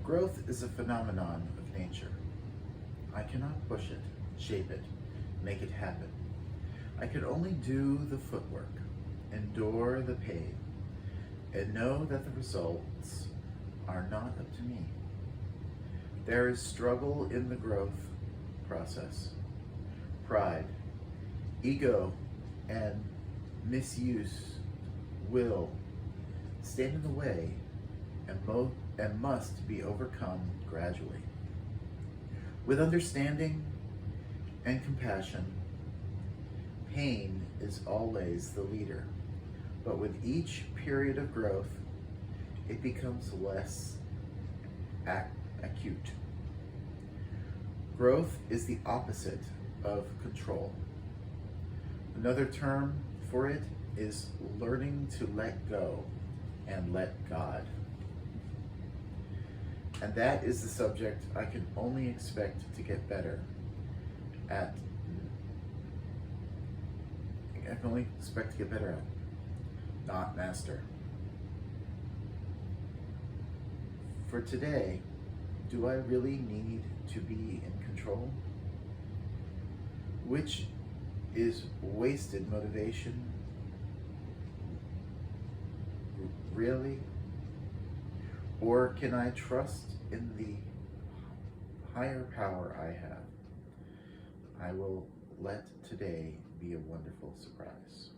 Growth is a phenomenon of nature. I cannot push it, shape it, make it happen. I can only do the footwork, endure the pain, and know that the results are not up to me. There is struggle in the growth process. Pride, ego, and misuse will stand in the way and must be overcome gradually. With understanding and compassion, pain is always the leader, but with each period of growth, it becomes less acute. Growth is the opposite of control. Another term for it is learning to let go and let God. And that is the subject I can only expect to get better at. I can only expect to get better at, not master. For today, do I really need to be in control? Which is wasted motivation? Really? Or can I trust in the higher power I have? I will let today be a wonderful surprise.